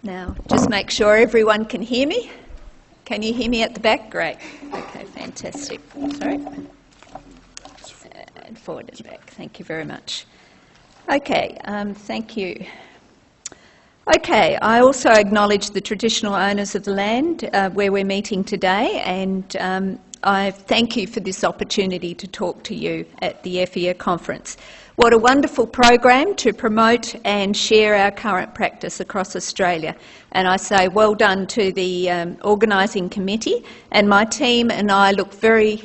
Now, just make sure everyone can hear me. Can you hear me at the back? Great. Okay, fantastic. Sorry. And forward and back. Thank you very much. Okay, thank you. Okay, I also acknowledge the traditional owners of the land where we're meeting today, and I thank you for this opportunity to talk to you at the FEA conference. What a wonderful program to promote and share our current practice across Australia. And I say well done to the organising committee, and my team and I look very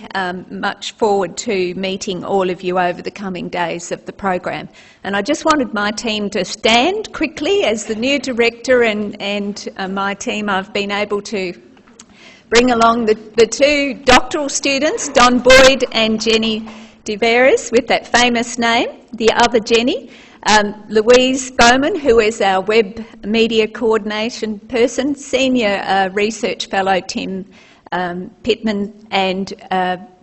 much forward to meeting all of you over the coming days of the program. And I just wanted my team to stand quickly. As the new director and my team, I've been able to bring along the two doctoral students, Don Boyd and Jenny DeVeris, with that famous name, the other Jenny, Louise Bowman, who is our web media coordination person, senior research fellow Tim Pittman, and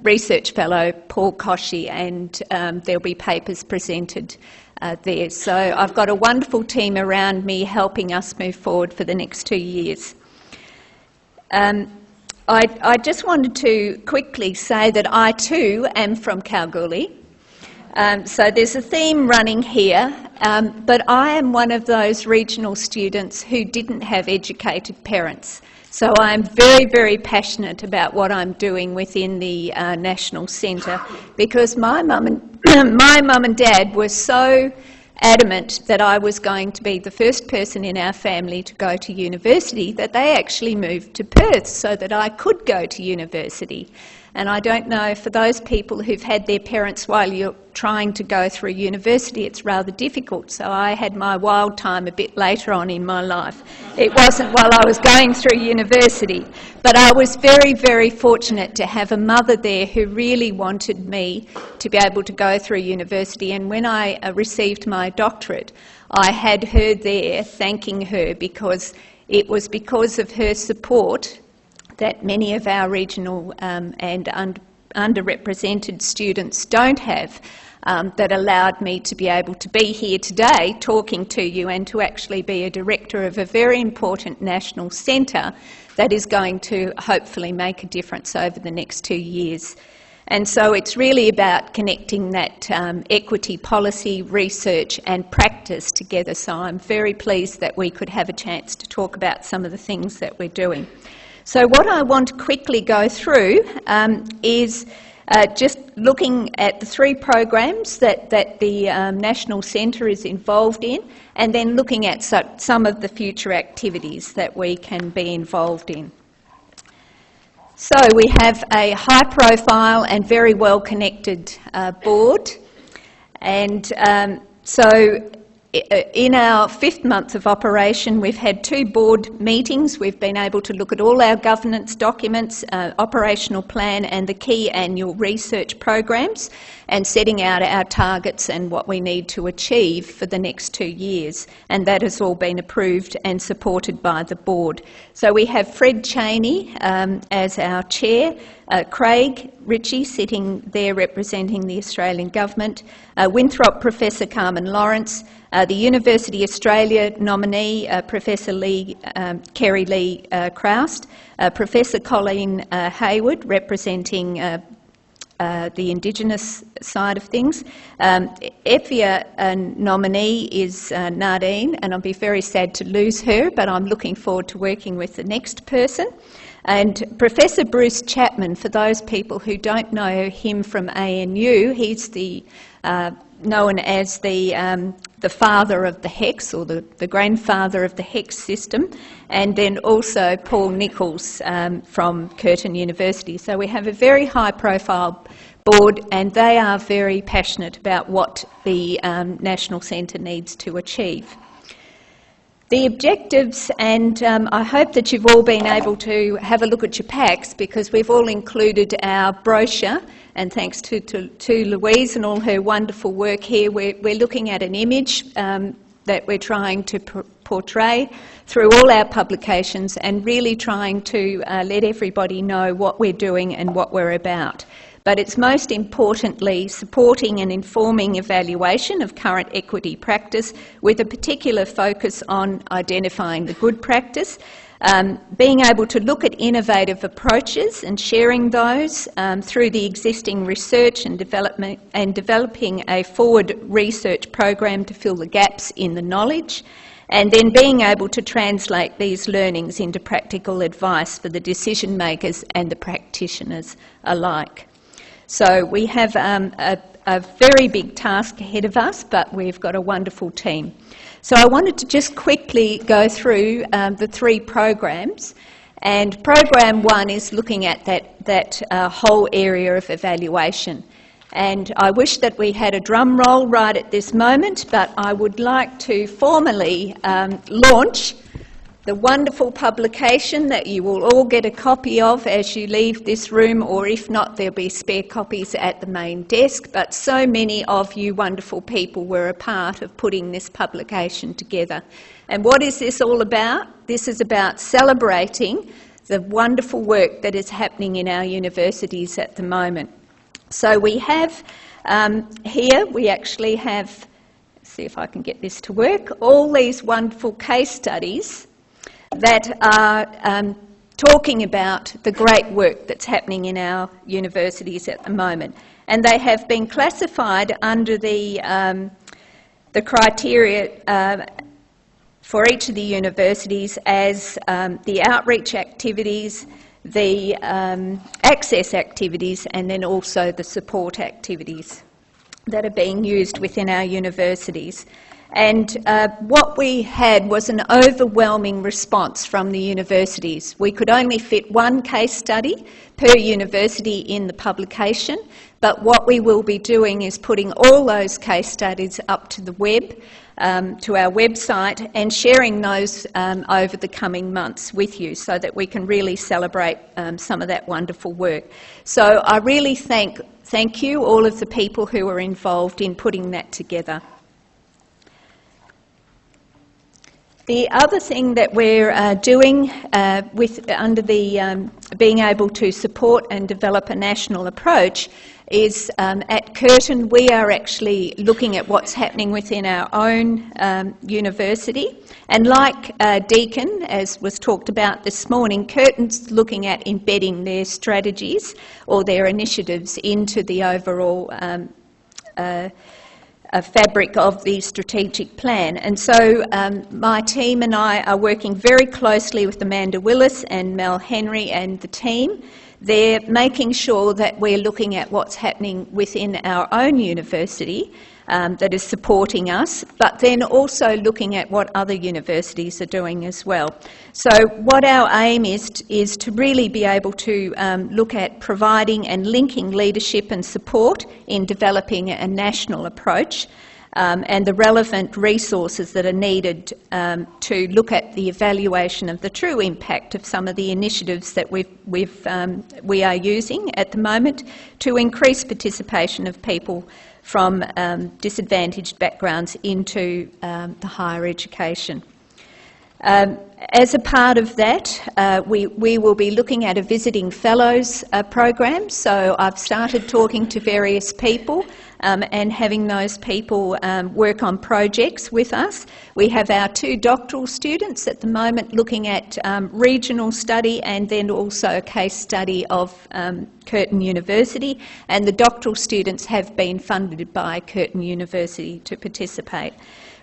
research fellow Paul Koshy, and there'll be papers presented there. So I've got a wonderful team around me helping us move forward for the next 2 years. I just wanted to quickly say that I too am from Kalgoorlie. So there's a theme running here, but I am one of those regional students who didn't have educated parents. So I'm very, very passionate about what I'm doing within the National Centre, because my mum and dad were so adamant that I was going to be the first person in our family to go to university that they actually moved to Perth so that I could go to university. And I don't know, for those people who've had their parents while you're trying to go through university, it's rather difficult. So I had my wild time a bit later on in my life. It wasn't while I was going through university. But I was very, very fortunate to have a mother there who really wanted me to be able to go through university. And when I received my doctorate, I had her there thanking her, because it was because of her support that many of our regional and underrepresented students don't have, that allowed me to be able to be here today talking to you and to actually be a director of a very important national centre that is going to hopefully make a difference over the next 2 years. And so it's really about connecting that equity policy, research and practice together. So I'm very pleased that we could have a chance to talk about some of the things that we're doing. So what I want to quickly go through is just looking at the 3 programs that the National Centre is involved in, and then looking at some of the future activities that we can be involved in. So we have a high-profile and very well-connected board, and so in our 5th month of operation, we've had 2 board meetings. We've been able to look at all our governance documents, operational plan and the key annual research programs, and setting out our targets and what we need to achieve for the next 2 years. And that has all been approved and supported by the board. So we have Fred Chaney as our chair, Craig Ritchie sitting there representing the Australian Government, Winthrop Professor Carmen Lawrence, the University Australia nominee, Professor Kerry Lee Croust, Professor Colleen Hayward representing the Indigenous side of things. FEA nominee is Nardine, and I'll be very sad to lose her, but I'm looking forward to working with the next person. And Professor Bruce Chapman, for those people who don't know him from ANU, he's the known as the father of the HEX, or the grandfather of the HEX system, and then also Paul Nichols from Curtin University. So we have a very high-profile board, and they are very passionate about what the National Centre needs to achieve. The objectives, and I hope that you've all been able to have a look at your packs, because we've all included our brochure, and thanks to Louise and all her wonderful work here, we're looking at an image that we're trying to portray through all our publications, and really trying to let everybody know what we're doing and what we're about. but it's most importantly supporting and informing evaluation of current equity practice with a particular focus on identifying the good practice, being able to look at innovative approaches and sharing those through the existing research and developing a forward research program to fill the gaps in the knowledge, and then being able to translate these learnings into practical advice for the decision makers and the practitioners alike. So we have a very big task ahead of us, but we've got a wonderful team. So I wanted to just quickly go through the 3 programs, and program 1 is looking at that whole area of evaluation. And I wish that we had a drum roll right at this moment, but I would like to formally launch the wonderful publication that you will all get a copy of as you leave this room, or if not, there'll be spare copies at the main desk. But so many of you wonderful people were a part of putting this publication together. And what is this all about? This is about celebrating the wonderful work that is happening in our universities at the moment. So we have here, we actually have, see if I can get this to work, all these wonderful case studies that are talking about the great work that's happening in our universities at the moment. And they have been classified under the criteria for each of the universities as the outreach activities, the access activities, and then also the support activities that are being used within our universities. And what we had was an overwhelming response from the universities. We could only fit 1 case study per university in the publication, but what we will be doing is putting all those case studies up to the web, to our website, and sharing those over the coming months with you so that we can really celebrate some of that wonderful work. So I really thank you, all of the people who were involved in putting that together. The other thing that we're doing under the being able to support and develop a national approach is at Curtin we are actually looking at what's happening within our own university. And like Deakin, as was talked about this morning, Curtin's looking at embedding their strategies or their initiatives into the overall fabric of the strategic plan. And so my team and I are working very closely with Amanda Willis and Mel Henry and the team. They're making sure that we're looking at what's happening within our own university that is supporting us, but then also looking at what other universities are doing as well. So what our aim is to really be able to look at providing and linking leadership and support in developing a national approach and the relevant resources that are needed to look at the evaluation of the true impact of some of the initiatives that we are using at the moment to increase participation of people from disadvantaged backgrounds into the higher education. As a part of that, we will be looking at a visiting fellows program. So I've started talking to various people and having those people work on projects with us. We have our 2 doctoral students at the moment looking at regional study and then also a case study of Curtin University, and the doctoral students have been funded by Curtin University to participate.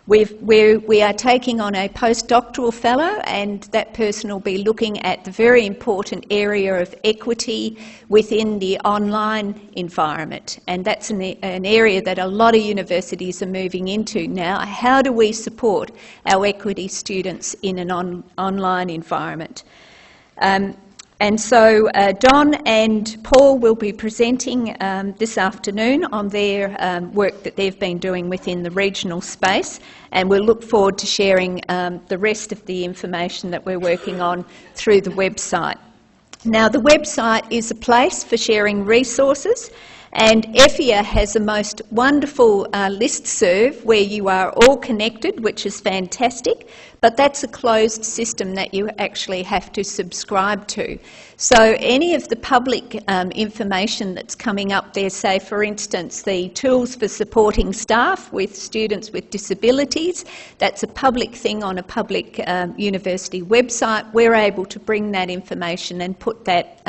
We are taking on a postdoctoral fellow, and that person will be looking at the very important area of equity within the online environment, and that's an area that a lot of universities are moving into now. How do we support our equity students in an online environment? And so Don and Paul will be presenting this afternoon on their work that they've been doing within the regional space, and we'll look forward to sharing the rest of the information that we're working on through the website. Now, the website is a place for sharing resources, And EFIA has a most wonderful listserv where you are all connected, which is fantastic, but that's a closed system that you actually have to subscribe to. So any of the public information that's coming up there, say for instance the tools for supporting staff with students with disabilities, that's a public thing on a public university website. We're able to bring that information and put that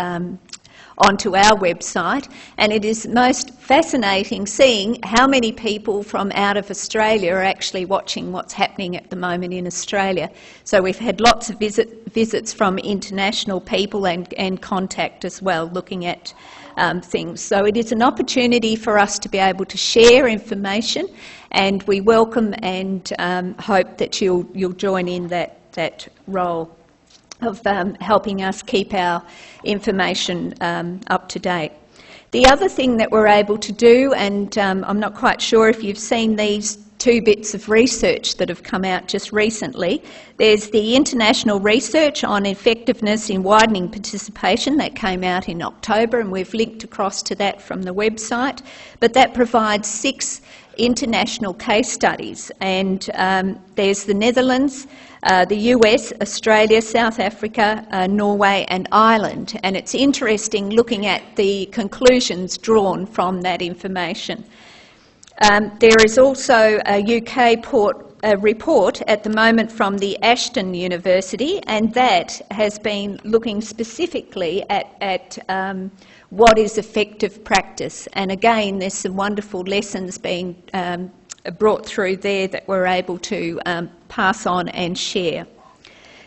onto our website, and it is most fascinating seeing how many people from out of Australia are actually watching what's happening at the moment in Australia. So we've had lots of visits from international people and contact as well, looking at things. So it is an opportunity for us to be able to share information, and we welcome and hope that you'll join in that role of helping us keep our information up to date. The other thing that we're able to do, and I'm not quite sure if you've seen these two bits of research that have come out just recently. There's the international research on effectiveness in widening participation that came out in October, and we've linked across to that from the website, but that provides 6 international case studies, and there's the Netherlands, the US, Australia, South Africa, Norway and Ireland, and it's interesting looking at the conclusions drawn from that information. There is also a UK report at the moment from the Ashton University, and that has been looking specifically at what is effective practice. And again, there's some wonderful lessons being brought through there that we're able to pass on and share.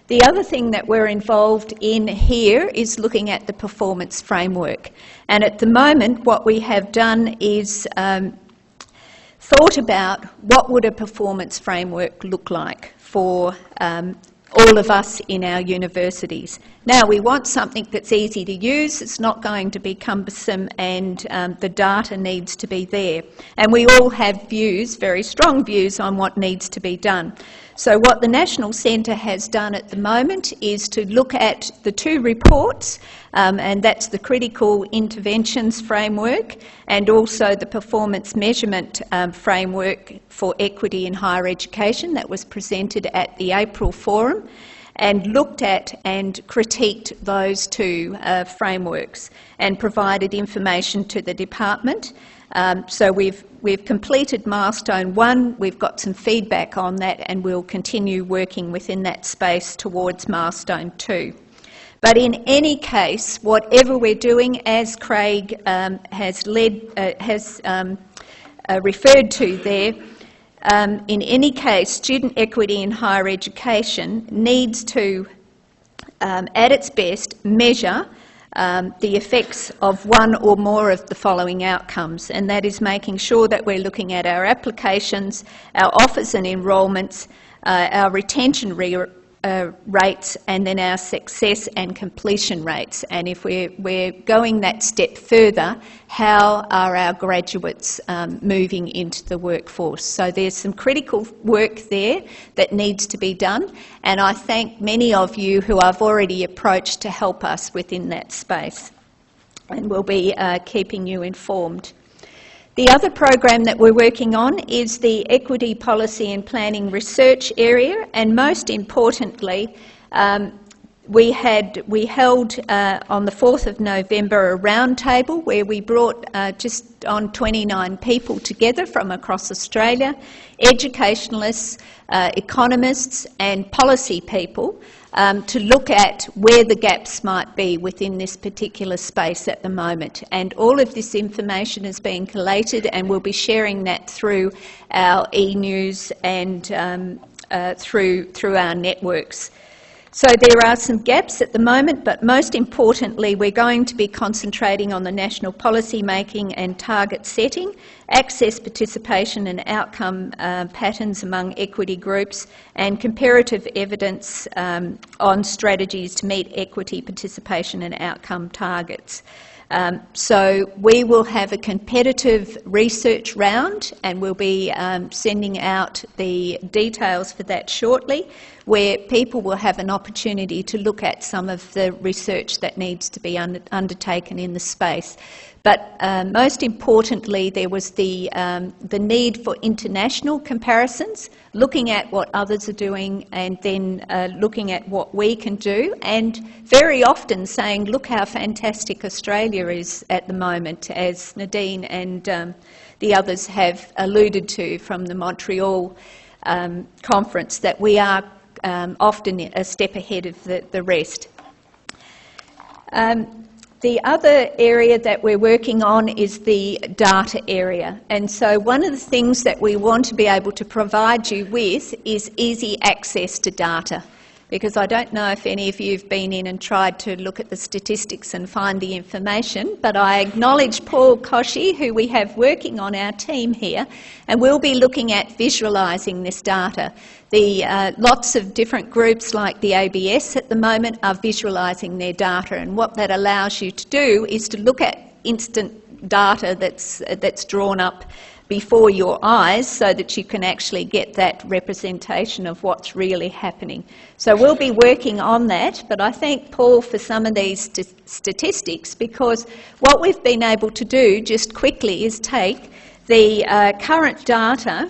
The other thing that we're involved in here is looking at the performance framework. And at the moment, what we have done is thought about what would a performance framework look like for all of us in our universities. Now, we want something that's easy to use, it's not going to be cumbersome, and the data needs to be there. And we all have views, very strong views, on what needs to be done. So what the National Centre has done at the moment is to look at the 2 reports, and that's the Critical Interventions Framework and also the Performance Measurement Framework for Equity in Higher Education that was presented at the April Forum, and looked at and critiqued those 2 frameworks and provided information to the department. So we've completed milestone 1, we've got some feedback on that, and we'll continue working within that space towards milestone 2. But in any case, whatever we're doing, as Craig has referred to there, in any case, student equity in higher education needs to, at its best, measure the effects of one or more of the following outcomes, and that is making sure that we're looking at our applications, our offers and enrolments, our retention rates, and then our success and completion rates. And if we're going that step further, how are our graduates moving into the workforce? So there's some critical work there that needs to be done, and I thank many of you who I've already approached to help us within that space, and we'll be keeping you informed. The other program that we're working on is the Equity Policy and Planning Research area, and most importantly, we held on the 4th of November a roundtable where we brought just on 29 people together from across Australia, educationalists, economists and policy people, to look at where the gaps might be within this particular space at the moment. And all of this information is being collated, and we'll be sharing that through our e-news and through our networks. So there are some gaps at the moment, but most importantly, we're going to be concentrating on the national policy making and target setting, access, participation and outcome patterns among equity groups, and comparative evidence on strategies to meet equity, participation and outcome targets. So we will have a competitive research round, and we'll be sending out the details for that shortly, where people will have an opportunity to look at some of the research that needs to be undertaken in the space. But most importantly, there was the need for international comparisons, looking at what others are doing and then looking at what we can do, and very often saying, look how fantastic Australia is at the moment, as Nadine and the others have alluded to from the Montreal conference, that we are often a step ahead of the rest. The other area that we're working on is the data area, and so one of the things that we want to be able to provide you with is easy access to data, because I don't know if any of you have been in and tried to look at the statistics and find the information, but I acknowledge Paul Koshy, who we have working on our team here, and we'll be looking at visualising this data. Lots of different groups like the ABS at the moment are visualising their data, and what that allows you to do is to look at instant data that's drawn up before your eyes so that you can actually get that representation of what's really happening. So we'll be working on that, but I thank Paul for some of these statistics, because what we've been able to do just quickly is take the current data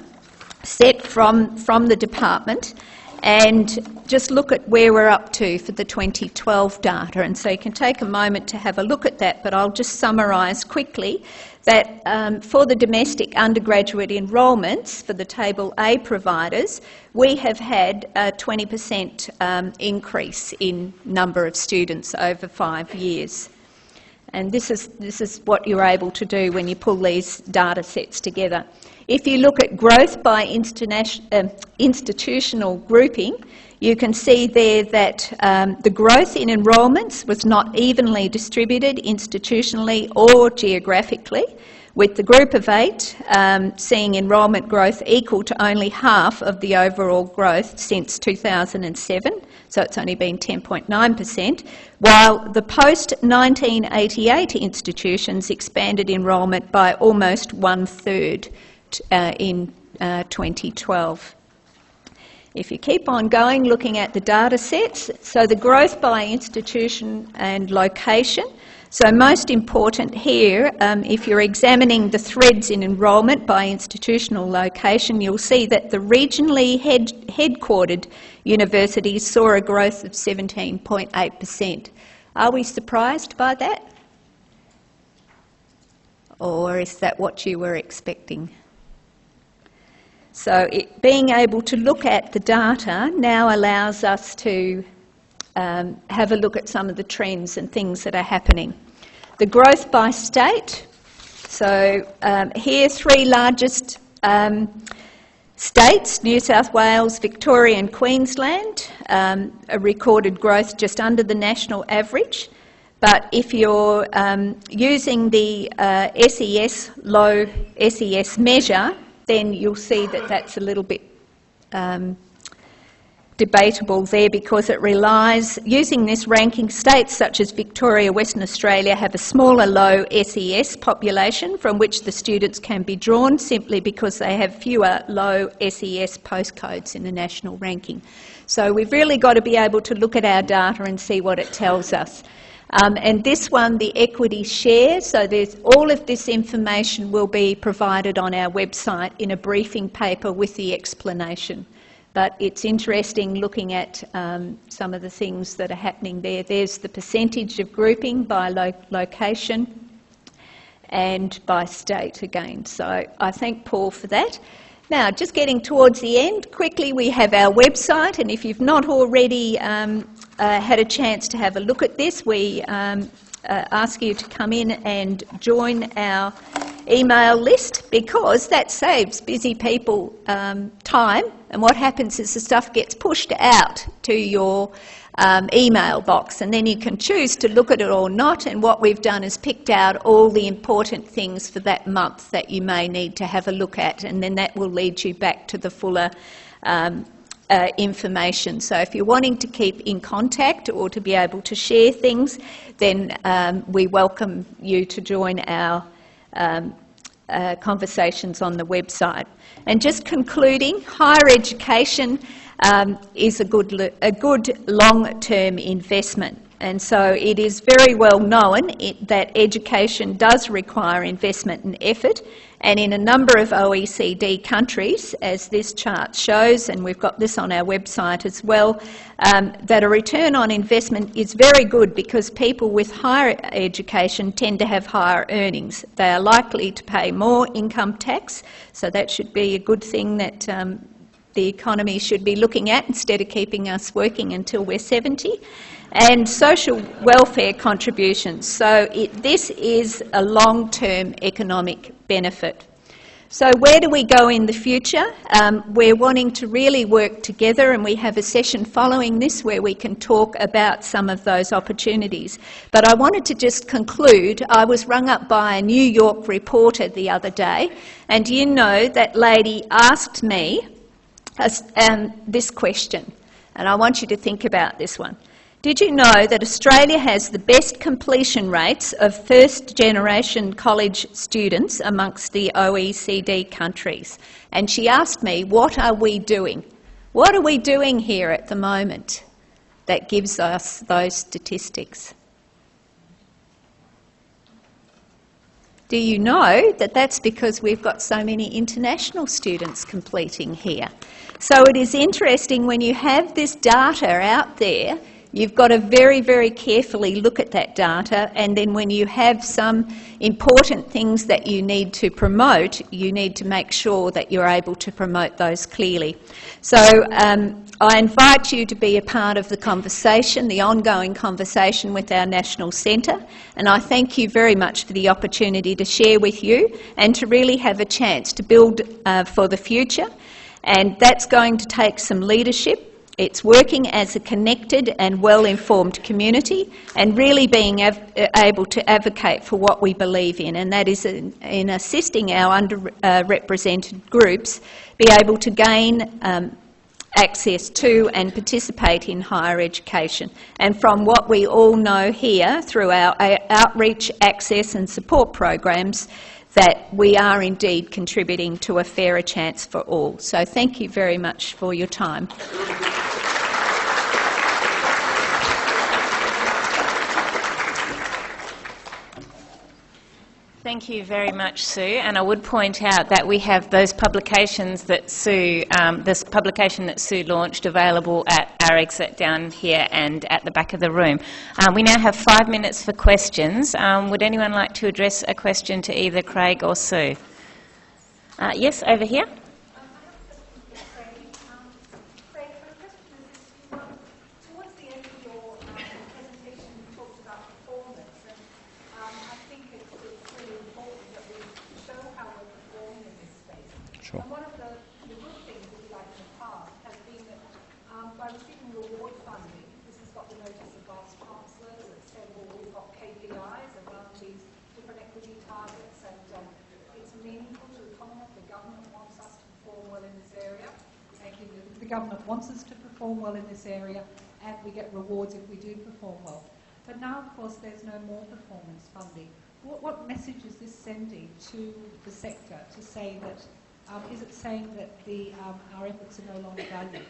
set from the department and just look at where we're up to for the 2012 data. And so you can take a moment to have a look at that, but I'll just summarise quickly that for the domestic undergraduate enrolments for the Table A providers, we have had a 20% increase in number of students over 5 years. And this is what you're able to do when you pull these data sets together. If you look at growth by institutional grouping, you can see there that the growth in enrolments was not evenly distributed institutionally or geographically, with the group of 8 seeing enrolment growth equal to only half of the overall growth since 2007, so it's only been 10.9%, while the post-1988 institutions expanded enrolment by almost 1/3 in 2012. If you keep on going looking at the data sets, so the growth by institution and location, so most important here, if you're examining the threads in enrolment by institutional location, you'll see that the regionally headquartered universities saw a growth of 17.8%. Are we surprised by that? Or is that what you were expecting? So being able to look at the data now allows us to have a look at some of the trends and things that are happening. The growth by state, so here 3 largest states, New South Wales, Victoria and Queensland, a recorded growth just under the national average. But if you're using the low SES measure, then you'll see that that's a little bit debatable there, because it relies, using this ranking, states such as Victoria, Western Australia have a smaller low SES population from which the students can be drawn simply because they have fewer low SES postcodes in the national ranking. So we've really got to be able to look at our data and see what it tells us. And this one, the equity share, so there's all of this information will be provided on our website in a briefing paper with the explanation. But it's interesting looking at some of the things that are happening there. There's the percentage of grouping by location and by state again. So I thank Paul for that. Now, just getting towards the end, quickly we have our website, and if you've not already had a chance to have a look at this, we ask you to come in and join our email list, because that saves busy people time, and what happens is the stuff gets pushed out to your email box, and then you can choose to look at it or not. And what we've done is picked out all the important things for that month that you may need to have a look at, and then that will lead you back to the fuller information. So if you're wanting to keep in contact or to be able to share things, then we welcome you to join our conversations on the website. And just concluding, higher education is a good long-term investment. And so it is very well known that education does require investment and effort, and in a number of OECD countries, as this chart shows, and we've got this on our website as well, that a return on investment is very good because people with higher education tend to have higher earnings. They are likely to pay more income tax, so that should be a good thing that the economy should be looking at instead of keeping us working until we're 70. And social welfare contributions. So this is a long-term economic benefit. So where do we go in the future? We're wanting to really work together, and we have a session following this where we can talk about some of those opportunities. But I wanted to just conclude. I was rung up by a New York reporter the other day, and you know that lady asked me this question, and I want you to think about this one. Did you know that Australia has the best completion rates of first-generation college students amongst the OECD countries? And she asked me, what are we doing? What are we doing here at the moment that gives us those statistics? Do you know that that's because we've got so many international students completing here? So it is interesting when you have this data out there. You've got to very, very carefully look at that data, and then when you have some important things that you need to promote, you need to make sure that you're able to promote those clearly. So I invite you to be a part of the conversation, the ongoing conversation with our National Centre, and I thank you very much for the opportunity to share with you and to really have a chance to build for the future, and that's going to take some leadership. It's working as a connected and well-informed community and really being able to advocate for what we believe in, and that is in assisting our underrepresented groups be able to gain access to and participate in higher education. And from what we all know here through our outreach, access and support programs, that we are indeed contributing to a fairer chance for all. So thank you very much for your time. Thank you very much, Sue. And I would point out that we have those publications that Sue, this publication that Sue launched, available at our exit down here and at the back of the room. We now have 5 minutes for questions. Would anyone like to address a question to either Craig or Sue? Yes, over here. And one of the good things, if you like, in the past has been that by receiving reward funding, this has got the notice of vice chancellors that said, well, we've got KPIs around these different equity targets, and it's meaningful to the Commonwealth. The government wants us to perform well in this area. The government wants us to perform well in this area, and we get rewards if we do perform well. But now, of course, there's no more performance funding. What message is this sending to the sector to say that is it saying that our efforts are no longer valued?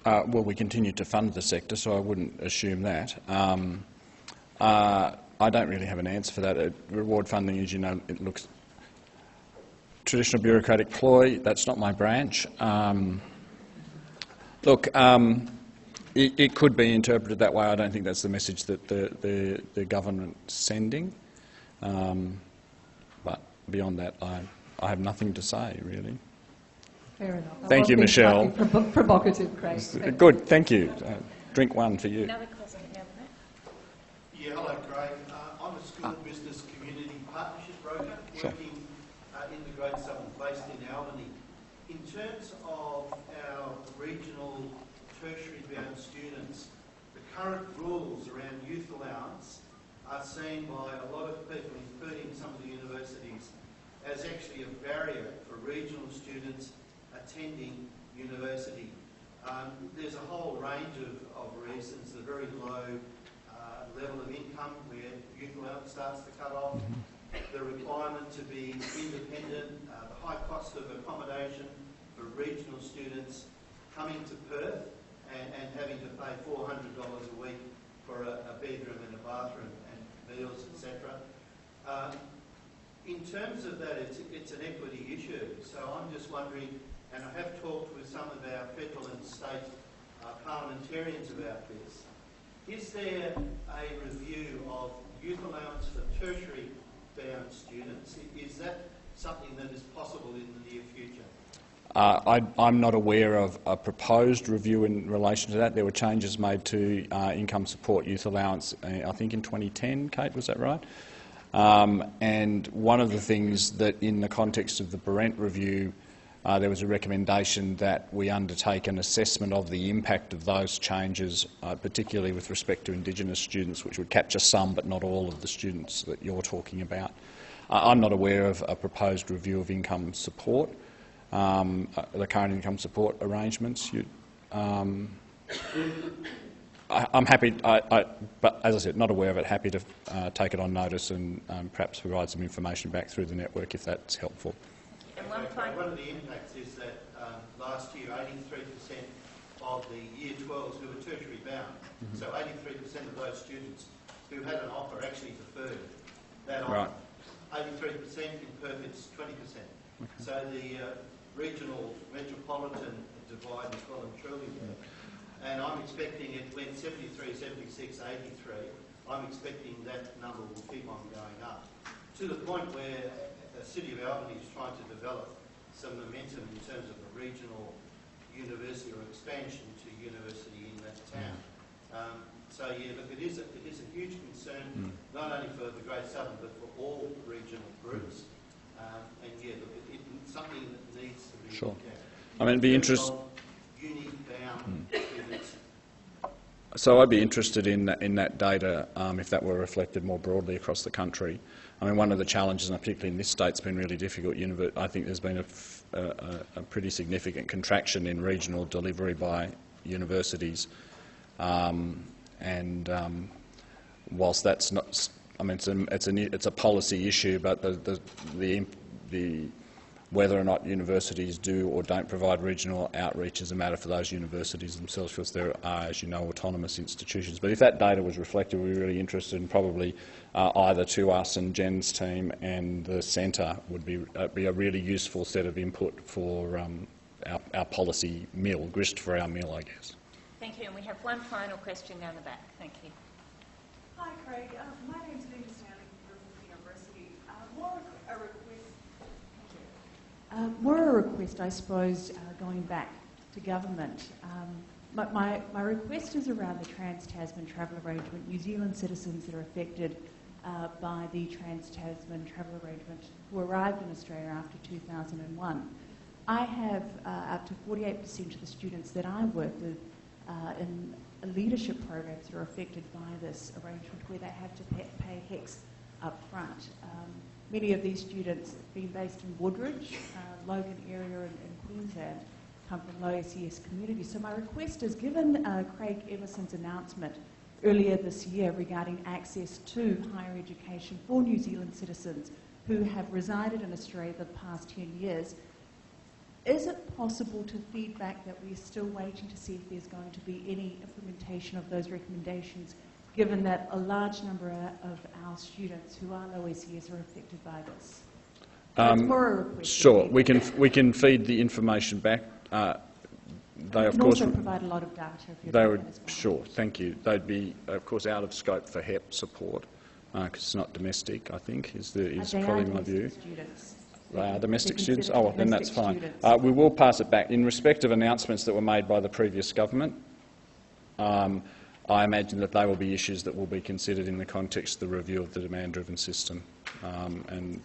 Well, we continue to fund the sector, so I wouldn't assume that. I don't really have an answer for that. Reward funding, as you know, it looks traditional bureaucratic ploy. That's not my branch. Look, it could be interpreted that way. I don't think that's the message that the government's sending. But beyond that, I have nothing to say, really. Fair enough. Thank you, Michelle. Provocative, Craig. Good, thank you. Drink one for you. Another question. Yeah, hello, Craig. I'm a school business community partnership broker working in the Great Southern, based in Albany. In terms of our regional tertiary-bound students, the current rules around youth allowance are seen by a lot of people, including some of the universities, as actually a barrier for regional students attending university. There's a whole range of reasons. The very low level of income where youth allowance starts to cut off, the requirement to be independent, the high cost of accommodation for regional students coming to Perth and having to pay $400 a week for a bedroom and a bathroom and meals, etc. In terms of that, it's an equity issue. So I'm just wondering, and I have talked with some of our federal and state parliamentarians about this, is there a review of youth allowance for tertiary bound students? Is that something that is possible in the near future? I'm not aware of a proposed review in relation to that. There were changes made to income support youth allowance, I think in 2010, Kate, was that right? And one of the things that in the context of the Barrent review, there was a recommendation that we undertake an assessment of the impact of those changes, particularly with respect to Indigenous students, which would capture some but not all of the students that you're talking about. I'm not aware of a proposed review of income support, the current income support arrangements. I'm happy, but as I said, not aware of it, happy to take it on notice and perhaps provide some information back through the network if that's helpful. And one of the impacts is that last year 83% of the Year 12s who were tertiary bound, so 83% of those students who had an offer actually deferred that offer. Right. 83%, in Perth it's 20%. Okay. So the regional metropolitan divide is well and truly there. And I'm expecting it went 73, 76, 83. I'm expecting that number will keep on going up to the point where the City of Albany is trying to develop some momentum in terms of a regional university or expansion to university in that town. So yeah, look, it is a huge concern, not only for the Great Southern but for all regional groups. And yeah, look, it's something that needs to be looked at. I mean, it'd be interesting. Uni-bound students. So I'd be interested in that data if that were reflected more broadly across the country. I mean, one of the challenges, and particularly in this state's been really difficult. I think there's been a pretty significant contraction in regional delivery by universities, and whilst that's not, I mean, it's a policy issue, but the whether or not universities do or don't provide regional outreach is a matter for those universities themselves, because there are, as you know, autonomous institutions. But if that data was reflected, we'd be really interested, and probably either to us and Jen's team and the centre would be a really useful set of input for our policy mill, grist for our mill, I guess. Thank you. And we have one final question down the back. Thank you. Hi, Craig. My name's Linda Stanley from University. More a request, I suppose, going back to government. But my request is around the Trans-Tasman travel arrangement. New Zealand citizens that are affected by the Trans-Tasman travel arrangement who arrived in Australia after 2001. I have up to 48% of the students that I work with in leadership programs that are affected by this arrangement, where they have to pay HECS up front. Many of these students, being based in Woodridge, Logan area in Queensland, come from low SES communities. So my request is, given Craig Emerson's announcement earlier this year regarding access to higher education for New Zealand citizens who have resided in Australia the past 10 years, is it possible to feed back that we're still waiting to see if there's going to be any implementation of those recommendations, given that a large number of our students who are low SES are affected by this? It's more a request. Sure, we can feed the information back. They of course also provide a lot of data. If they would, as well. Sure, thank you. They'd be of course out of scope for HEP support because it's not domestic. I think is probably my view. Students. They are domestic students? Oh, well, then that's fine. We will pass it back. In respect of announcements that were made by the previous government, I imagine that they will be issues that will be considered in the context of the review of the demand-driven system.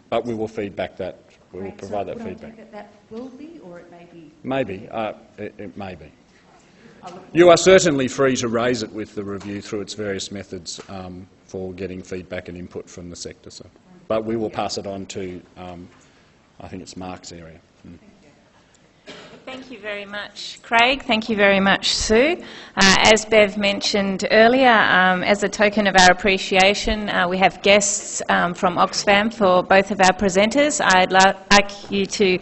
But we will feed back that. We will provide that feedback. I take that will be, or it may be? Maybe. It may be. You are certainly free to raise it with the review through its various methods for getting feedback and input from the sector. So, but we will pass it on to, I think it's Mark's area. Thank you very much, Craig. Thank you very much, Sue. As Bev mentioned earlier, as a token of our appreciation, we have guests from Oxfam for both of our presenters. I'd like you to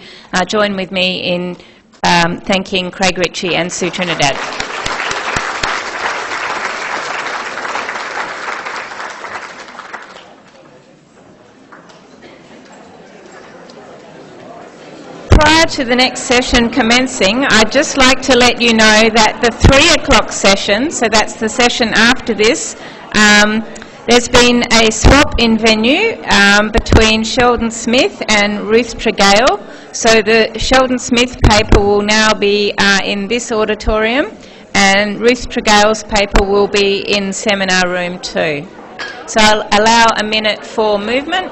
join with me in thanking Craig Ritchie and Sue Trinidad. to the next session commencing, I'd just like to let you know that the 3 o'clock session, so that's the session after this, there's been a swap in venue between Sheldon Smith and Ruth Tregale. So the Sheldon Smith paper will now be in this auditorium, and Ruth Tregale's paper will be in seminar room 2. So I'll allow a minute for movement.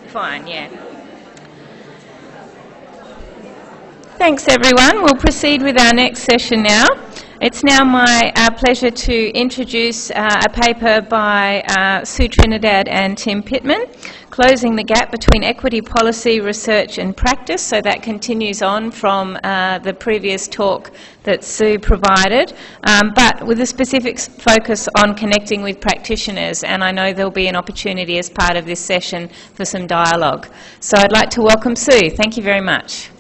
Fine, yeah. Thanks everyone. We'll proceed with our next session now. It's now my pleasure to introduce a paper by Sue Trinidad and Tim Pittman, Closing the Gap Between Equity Policy, Research and Practice. So that continues on from the previous talk that Sue provided, but with a specific focus on connecting with practitioners, and I know there'll be an opportunity as part of this session for some dialogue. So I'd like to welcome Sue. Thank you very much.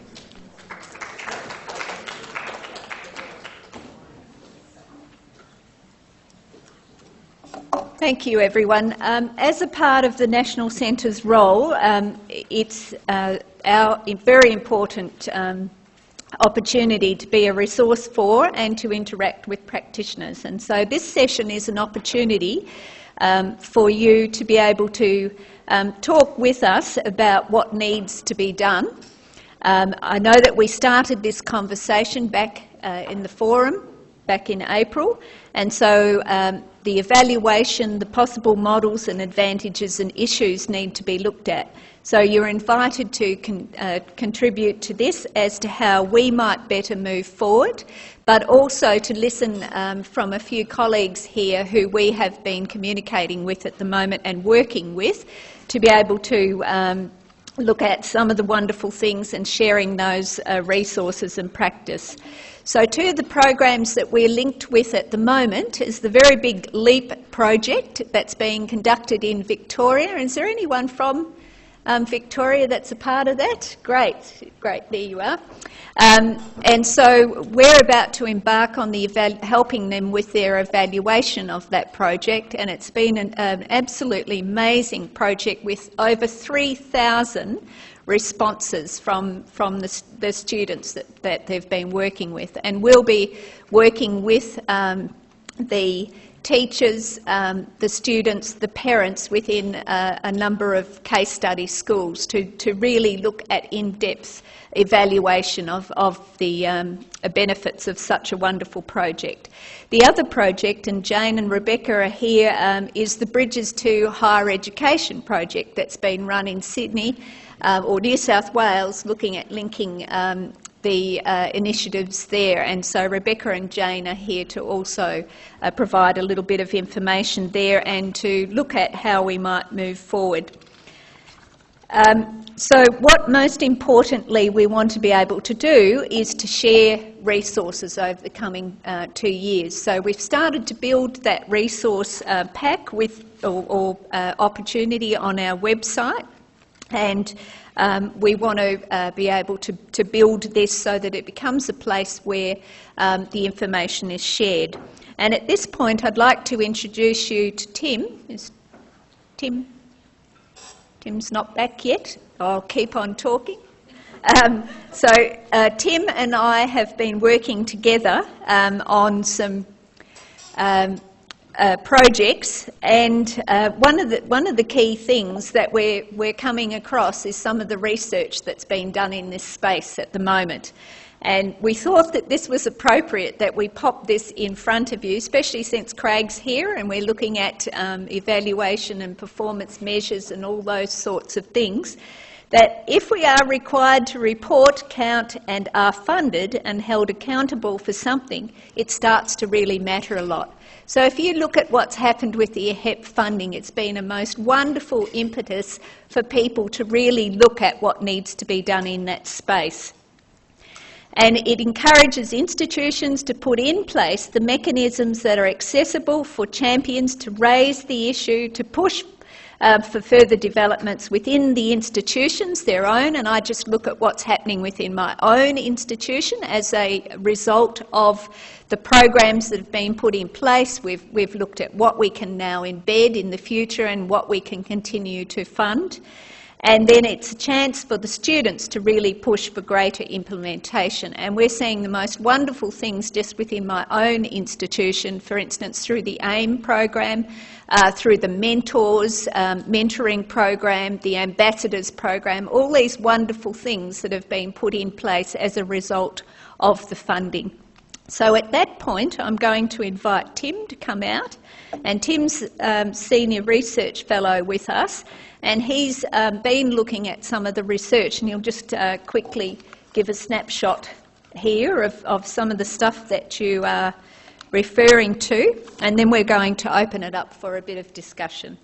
Thank you, everyone. As a part of the National Centre's role, it's our very important opportunity to be a resource for and to interact with practitioners. And so this session is an opportunity for you to be able to talk with us about what needs to be done. I know that we started this conversation back in the forum back in April, and so the evaluation, the possible models and advantages and issues need to be looked at. So you're invited to contribute to this as to how we might better move forward, but also to listen from a few colleagues here who we have been communicating with at the moment and working with to be able to look at some of the wonderful things and sharing those resources and practice. So two of the programs that we're linked with at the moment is the very big LEAP project that's being conducted in Victoria. Is there anyone from Victoria that's a part of that? Great, there you are. And so we're about to embark on helping them with their evaluation of that project, and it's been an absolutely amazing project with over 3,000 responses from the students that they've been working with. And we'll be working with the teachers, the students, the parents within a number of case study schools to really look at in-depth evaluation of the benefits of such a wonderful project. The other project, and Jane and Rebecca are here, is the Bridges to Higher Education project that's been run in Sydney or New South Wales, looking at linking the initiatives there. And so Rebecca and Jane are here to also provide a little bit of information there and to look at how we might move forward. So what most importantly we want to be able to do is to share resources over the coming 2 years. So we've started to build that resource pack with or opportunity on our website, and we want to be able to build this so that it becomes a place where the information is shared. And at this point I'd like to introduce you to Tim. Is Tim? Tim's not back yet. I'll keep on talking. So Tim and I have been working together on some projects, and one of the key things that we're coming across is some of the research that's been done in this space at the moment. And we thought that this was appropriate that we pop this in front of you, especially since Craig's here and we're looking at evaluation and performance measures and all those sorts of things, that if we are required to report, count and are funded and held accountable for something, it starts to really matter a lot. So if you look at what's happened with the EHEP funding, it's been a most wonderful impetus for people to really look at what needs to be done in that space. And it encourages institutions to put in place the mechanisms that are accessible for champions to raise the issue, to push for further developments within the institutions, their own, and I just look at what's happening within my own institution as a result of the programs that have been put in place. We've looked at what we can now embed in the future and what we can continue to fund. And then it's a chance for the students to really push for greater implementation. And we're seeing the most wonderful things just within my own institution, for instance, through the AIM program, through the Mentors mentoring program, the Ambassadors program, all these wonderful things that have been put in place as a result of the funding. So at that point, I'm going to invite Tim to come out. And Tim's Senior Research Fellow with us, and he's been looking at some of the research, and he'll just quickly give a snapshot here of some of the stuff that you are referring to, and then we're going to open it up for a bit of discussion.